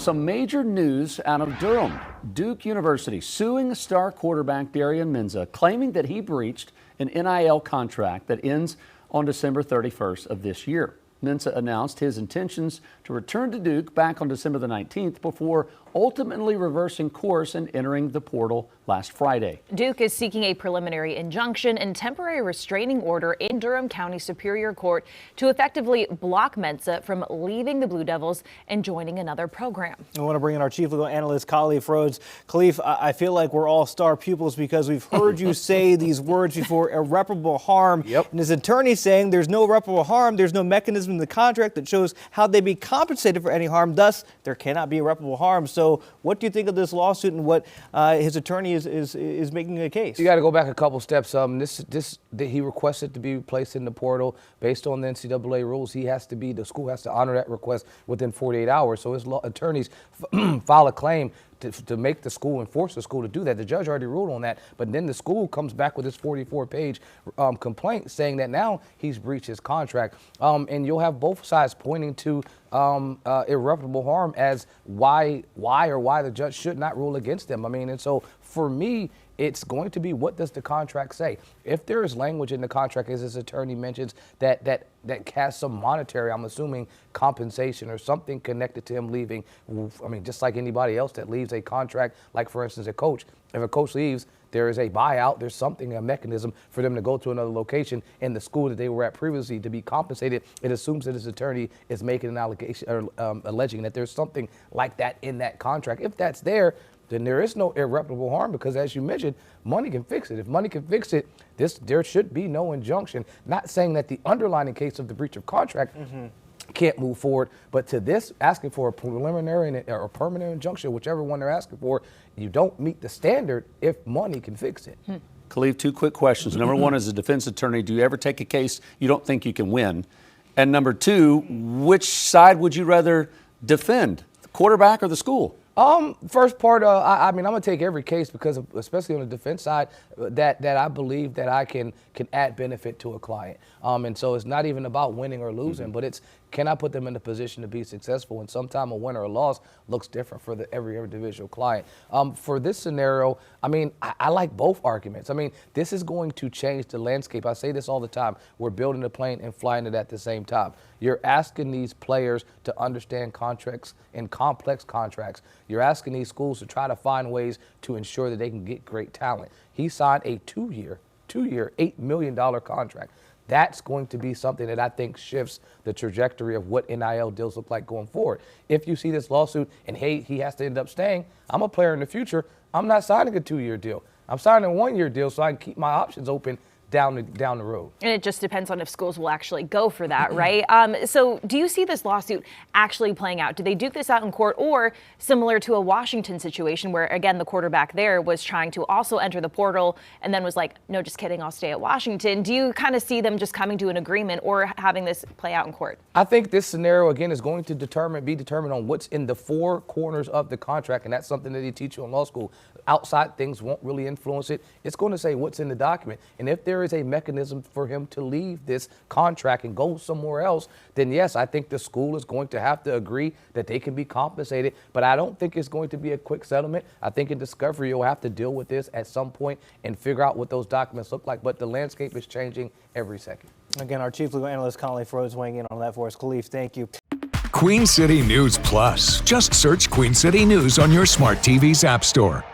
Some major news out of Durham. Duke University suing star quarterback QB Mensah, claiming that he breached an NIL contract that ends on December 31st of this year. Mensah announced his intentions to return to Duke back on December the 19th before ultimately reversing course and entering the portal last Friday. Duke is seeking a preliminary injunction and temporary restraining order in Durham County Superior Court to effectively block Mensah from leaving the Blue Devils and joining another program. I want to bring in our chief legal analyst, Khalif Rhodes. Khalif, I feel like we're all star pupils because we've heard you say these words before: irreparable harm. Yep. And his attorney saying there's no irreparable harm, there's no mechanism in the contract that shows how they be compensated for any harm. Thus, there cannot be irreparable harm. So what do you think of this lawsuit and what his attorney is making a case? You got to go back a couple steps. He requested to be placed in the portal based on the NCAA rules. The school has to honor that request within 48 hours. So his attorneys file a claim to make the school and force the school to do that. The judge already ruled on that, but then the school comes back with this 44-page complaint saying that now he's breached his contract. And you'll have both sides pointing to irreparable harm as why the judge should not rule against them. I mean, and so for me, it's going to be, what does the contract say? If there is language in the contract, as his attorney mentions, that has some monetary, I'm assuming, compensation or something connected to him leaving. I mean, just like anybody else that leaves a contract, like for instance a coach. If a coach leaves, there is a buyout, there's something, a mechanism for them to go to another location in the school that they were at previously to be compensated. It assumes that his attorney is making an allegation or alleging that there's something like that in that contract. If that's there, then there is no irreparable harm because, as you mentioned, money can fix it. If money can fix it, there should be no injunction. Not saying that the underlying case of the breach of contract can't move forward, but to this, asking for a preliminary or a permanent injunction, whichever one they're asking for, you don't meet the standard if money can fix it. Khalif, two quick questions. Number one, as a defense attorney, do you ever take a case you don't think you can win? And number two, which side would you rather defend, the quarterback or the school? First part, I mean, I'm gonna take every case because, especially on the defense side, that I believe that I can add benefit to a client. And so it's not even about winning or losing, but it's, can I put them in a position to be successful? And sometimes a win or a loss looks different for every individual client. For this scenario, I mean, I like both arguments. I mean, this is going to change the landscape. I say this all the time. We're building a plane and flying it at the same time. You're asking these players to understand contracts and complex contracts. You're asking these schools to try to find ways to ensure that they can get great talent. He signed a two-year, $8 million contract. That's going to be something that I think shifts the trajectory of what NIL deals look like going forward. If you see this lawsuit and, hey, he has to end up staying, I'm a player in the future. I'm not signing a 2-year deal. I'm signing a 1-year deal so I can keep my options open down the road. And it just depends on if schools will actually go for that, right? So do you see this lawsuit actually playing out? Do they duke this out in court, or similar to a Washington situation where, again, the quarterback there was trying to also enter the portal and then was like, no, just kidding, I'll stay at Washington. Do you kind of see them just coming to an agreement or having this play out in court? I think this scenario, again, is going to be determined on what's in the four corners of the contract, and that's something that they teach you in law school. Outside things won't really influence it. It's going to say what's in the document. And if there is a mechanism for him to leave this contract and go somewhere else, then yes, I think the school is going to have to agree that they can be compensated. But I don't think it's going to be a quick settlement. I think in discovery, you'll have to deal with this at some point and figure out what those documents look like. But the landscape is changing every second. Again, our chief legal analyst, Khalif Rhodes, weighing in on that for us. Khalif, thank you. Queen City News Plus. Just search Queen City News on your smart TV's app store.